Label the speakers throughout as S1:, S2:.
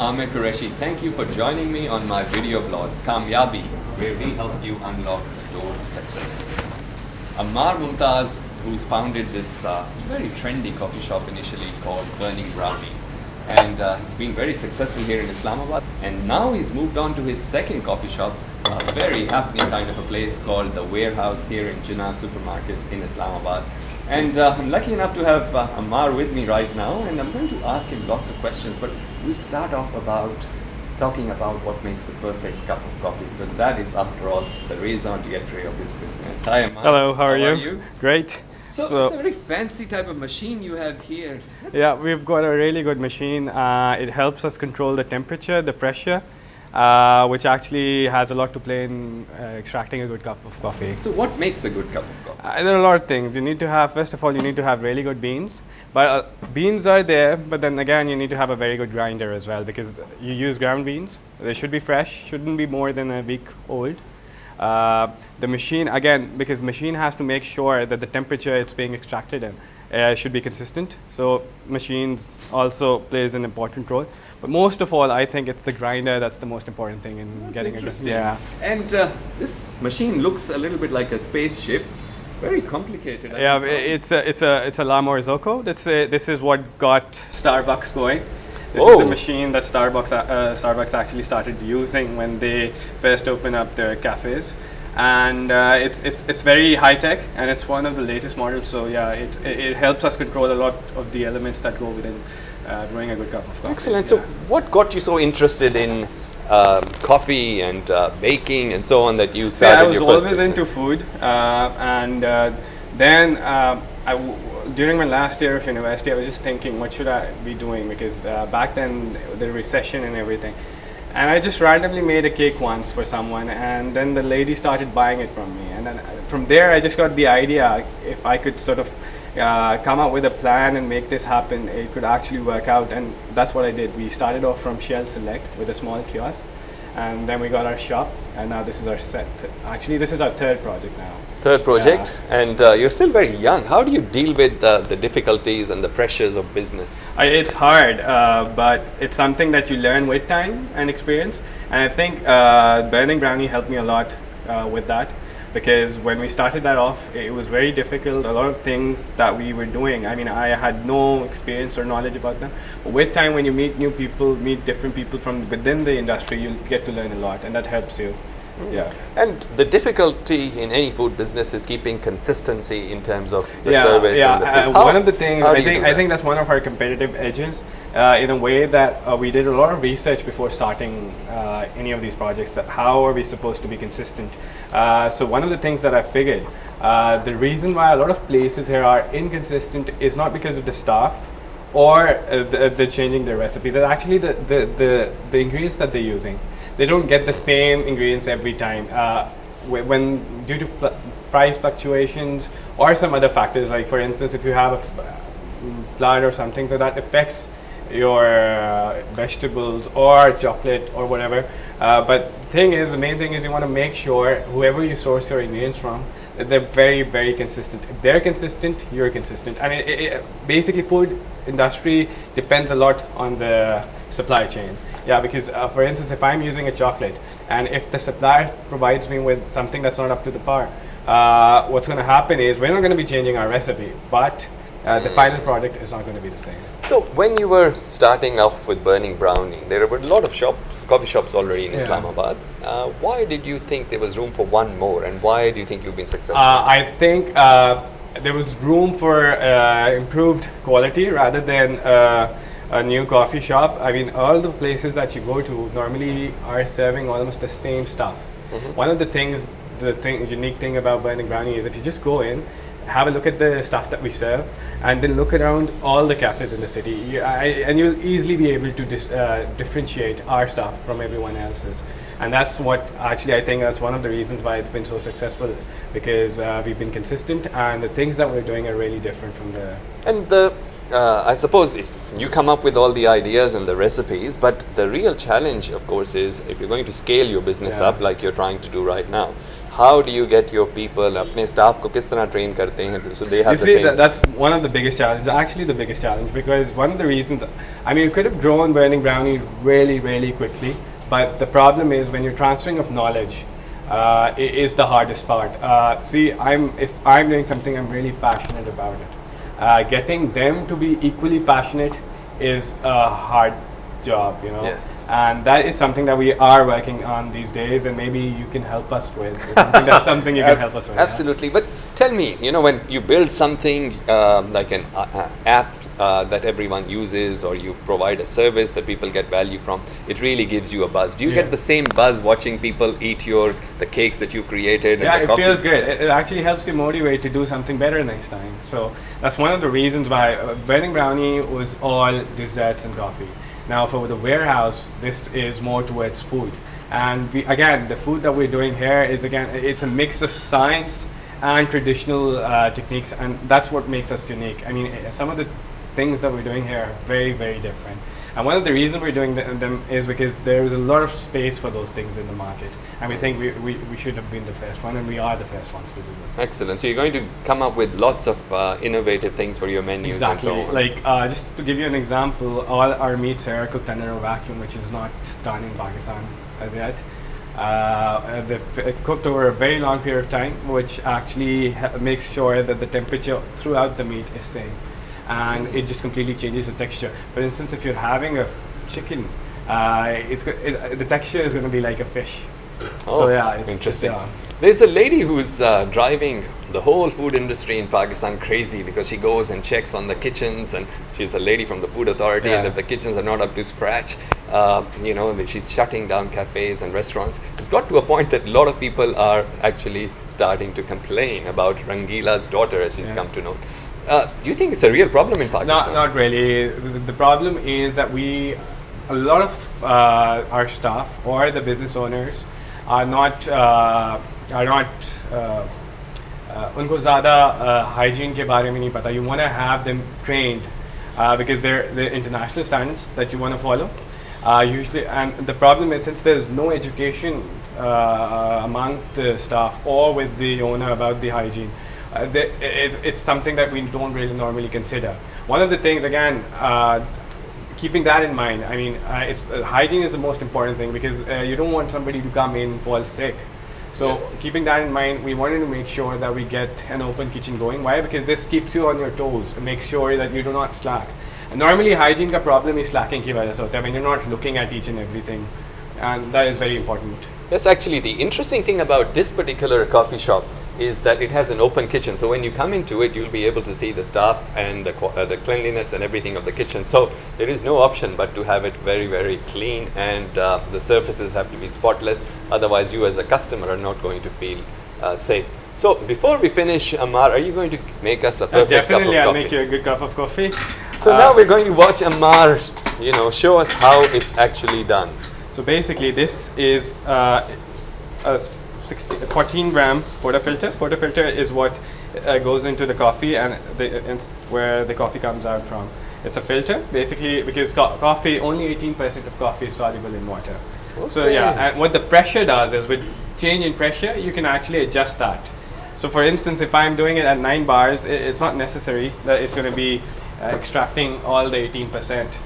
S1: Amir Qureshi. Thank you for joining me on my video blog, Kamyabi, where we help you unlock the door to success. Ammar Mumtaz, who's founded this very trendy coffee shop initially called Burning Brownie. And it's been very successful here in Islamabad. And now he's moved on to his second coffee shop, a very happening kind of a place called The Warehouse here in Jinnah Supermarket in Islamabad. And I'm lucky enough to have Ammar with me right now, and I'm going to ask him lots of questions, but we'll start off talking about what makes the perfect cup of coffee, because that is, after all, the raison d'etre of this business. Hi, Ammar.
S2: Hello, how are you? Great.
S1: So it's a very fancy type of machine you have here.
S2: Yeah, we've got a really good machine. It helps us control the temperature, the pressure, which actually has a lot to play in extracting a good cup of coffee.
S1: So what makes a good cup of coffee?
S2: There are a lot of things. You need to have, first of all, you need to have really good beans. But beans are there, but then again, you need to have a very good grinder as well, because you use ground beans. They should be fresh, shouldn't be more than a week old. The machine, again, because machine has to make sure that the temperature it's being extracted in should be consistent. So machines also plays an important role. But most of all, I think it's the grinder that's the most important thing in getting it.
S1: Yeah. And this machine looks a little bit like a spaceship. Very complicated.
S2: Yeah, it's a La Marzocco. This is what got Starbucks going. This is the machine that Starbucks actually started using when they first opened up their cafes, and it's very high tech, and it's one of the latest models. So yeah, it helps us control a lot of the elements that go within brewing a good cup of coffee.
S1: Excellent. So what got you so interested in coffee and baking and so on that you started your first business?
S2: I was always into food, and then during my last year of university, I was just thinking, what should I be doing? Because back then, the recession and everything. And I just randomly made a cake once for someone, and then the lady started buying it from me. And then from there, I just got the idea, if I could sort of come up with a plan and make this happen, it could actually work out. And that's what I did. We started off from Shell Select with a small kiosk, and then we got our shop, and now this is our Actually, this is our third project now.
S1: Third project, and you're still very young. How do you deal with the difficulties and the pressures of business?
S2: It's hard, but it's something that you learn with time and experience. And I think Burning Brownie helped me a lot with that, because when we started that off, it was very difficult. A lot of things that we were doing, I mean, I had no experience or knowledge about them. But with time, when you meet new people, meet different people from within the industry, you get to learn a lot, and that helps you. Yeah.
S1: And the difficulty in any food business is keeping consistency in terms of the service and the food.
S2: One of the things, I think that's one of our competitive edges, in a way that we did a lot of research before starting any of these projects, that how are we supposed to be consistent. So one of the things that I figured, the reason why a lot of places here are inconsistent is not because of the staff or they're changing their recipes. It's actually the ingredients that they're using. They don't get the same ingredients every time. When due to price fluctuations or some other factors, like for instance, if you have a flood or something, so that affects your vegetables or chocolate or whatever. But the main thing is you want to make sure whoever you source your ingredients from, that they're very, very consistent. If they're consistent, you're consistent. And basically food industry depends a lot on the supply chain. Yeah, because for instance, if I'm using a chocolate and if the supplier provides me with something that's not up to the par, what's going to happen is we're not going to be changing our recipe, but the final product is not going to be the same.
S1: So when you were starting off with Burning Brownie, there were a lot of coffee shops already in Islamabad. Why did you think there was room for one more, and why do you think you've been successful?
S2: I think there was room for improved quality rather than a new coffee shop. I mean, all the places that you go to normally are serving almost the same stuff. One of the things, unique thing about Burning Brownie is if you just go in, have a look at the stuff that we serve, and then look around all the cafes in the city, and you'll easily be able to differentiate our stuff from everyone else's. And that's what actually I think that's one of the reasons why it's been so successful, because we've been consistent and the things that we're doing are really different from the...
S1: And I suppose you come up with all the ideas and the recipes, but the real challenge, of course, is if you're going to scale your business up like you're trying to do right now, how do you get your people, अपने staff को किस तरह train करते हैं, so they have
S2: You
S1: the
S2: see,
S1: same.
S2: that's one of the biggest challenges, actually the biggest challenge, because one of the reasons, I mean, you could have grown Burning Brownie really, really quickly, but the problem is when you're transferring of knowledge, it is the hardest part. See, if I'm doing something I'm really passionate about it, getting them to be equally passionate is a hard job, you know.
S1: Yes.
S2: And that is something that we are working on these days, and maybe you can help us with. That's something you can help us with.
S1: Absolutely. But tell me, you know, when you build something like an app that everyone uses, or you provide a service that people get value from, it really gives you a buzz. Do you get the same buzz watching people eat the cakes that you created?
S2: Yeah,
S1: and the
S2: it
S1: coffee?
S2: feels great. It actually helps you motivate to do something better next time. So that's one of the reasons why Burning Brownie was all desserts and coffee. Now for the warehouse, this is more towards food. And again, the food that we're doing here is, again, it's a mix of science and traditional techniques, and that's what makes us unique. I mean, some of the things that we're doing here are very, very different. And one of the reasons we're doing them is because there's a lot of space for those things in the market. And we think we should have been the first one, and we are the first ones to do that.
S1: Excellent. So you're going to come up with lots of innovative things for your menus and so on.
S2: Like just to give you an example, all our meats here are cooked under a vacuum, which is not done in Pakistan as yet. They're cooked over a very long period of time, which actually makes sure that the temperature throughout the meat is same. And it just completely changes the texture. For instance, if you're having a chicken, the texture is going to be like a fish.
S1: Oh,
S2: so yeah, it's
S1: interesting.
S2: Yeah.
S1: There's a lady who's driving the whole food industry in Pakistan crazy, because she goes and checks on the kitchens, and she's a lady from the Food Authority, and if the kitchens are not up to scratch, you know, she's shutting down cafes and restaurants. It's got to a point that a lot of people are actually starting to complain about Rangila's daughter, as she's come to know. Do you think it's a real problem in Pakistan?
S2: Not really. The problem is that a lot of our staff or the business owners are not उनको ज़्यादा hygiene के बारे में नहीं पता. You want to have them trained because they're the international standards that you want to follow. Usually, and the problem is, since there's no education among the staff or with the owner about the hygiene, it's something that we don't really normally consider. One of the things, again, keeping that in mind, I mean, hygiene is the most important thing, because you don't want somebody to come in and fall sick. So keeping that in mind, we wanted to make sure that we get an open kitchen going. Why? Because this keeps you on your toes and makes sure that you do not slack. And normally hygiene ka problem is slacking ki wajah se hota hai, when you're not looking at each and everything. And that is very important.
S1: Yes, actually, the interesting thing about this particular coffee shop is that it has an open kitchen. So when you come into it, you'll be able to see the staff and the cleanliness and everything of the kitchen. So there is no option but to have it very, very clean, and the surfaces have to be spotless. Otherwise, you as a customer are not going to feel safe. So before we finish, Ammar, are you going to make us a perfect cup of coffee?
S2: Definitely, I'll make you a good cup of coffee.
S1: So now we're going to watch Ammar, you know, show us how it's actually done.
S2: So basically, this is a 14 gram portafilter. Portafilter is what goes into the coffee, and where the coffee comes out from. It's a filter, basically, because coffee, only 18% of coffee is soluble in water. Okay. So yeah, and what the pressure does is, with change in pressure, you can actually adjust that. So for instance, if I'm doing it at 9 bars, it's not necessary that it's going to be extracting all the 18%.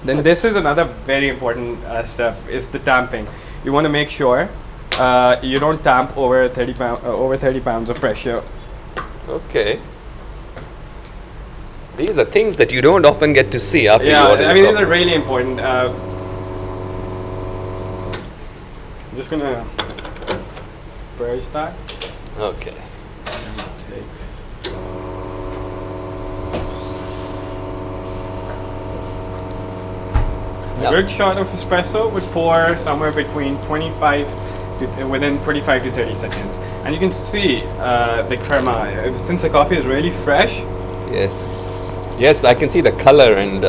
S2: Then this is another very important step, is the tamping. You want to make sure you don't tamp over 30 pounds of pressure.
S1: Okay. These are things that you don't often get to see after you order.
S2: I mean, these are really important. I'm just gonna purge that.
S1: Okay.
S2: A good shot of espresso would pour somewhere between within 25 to 30 seconds. And you can see the crema, since the coffee is really fresh.
S1: Yes. Yes, I can see the color and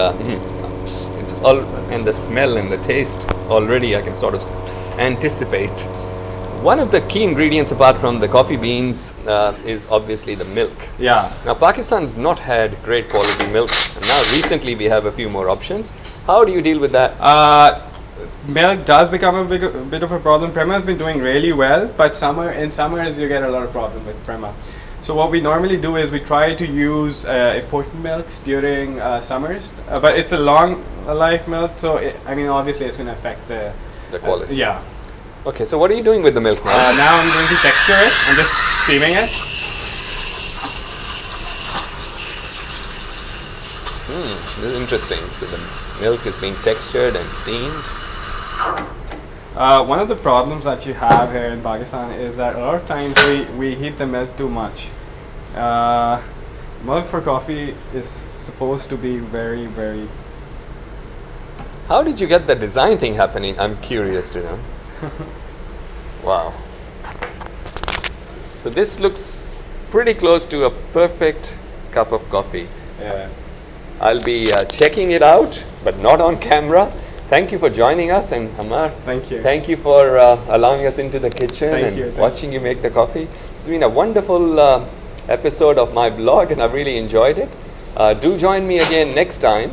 S1: it's all, and the smell and the taste. Already I can sort of anticipate. One of the key ingredients, apart from the coffee beans, is obviously the milk.
S2: Yeah.
S1: Now, Pakistan's not had great quality milk, and now recently we have a few more options. How do you deal with that?
S2: milk does become a bit of a problem. Prema has been doing really well, but in summers you get a lot of problem with Prema. So what we normally do is we try to use imported milk during summers, but it's a long life milk, so obviously it's going to affect the
S1: quality.
S2: Yeah.
S1: Okay, so what are you doing with the milk now?
S2: Now I'm going to texture it. I'm just steaming it.
S1: This is interesting. So the milk is being textured and steamed.
S2: One of the problems that you have here in Pakistan is that a lot of times we heat the milk too much. Milk for coffee is supposed to be very, very...
S1: How did you get the design thing happening? I'm curious to know. Wow. So this looks pretty close to a perfect cup of coffee.
S2: Yeah.
S1: I'll be checking it out, but not on camera. Thank you for joining us, and Amar,
S2: thank you.
S1: Thank you for allowing us into the kitchen and watching you make the coffee. It's been a wonderful episode of my blog, and I've really enjoyed it. Do join me again next time.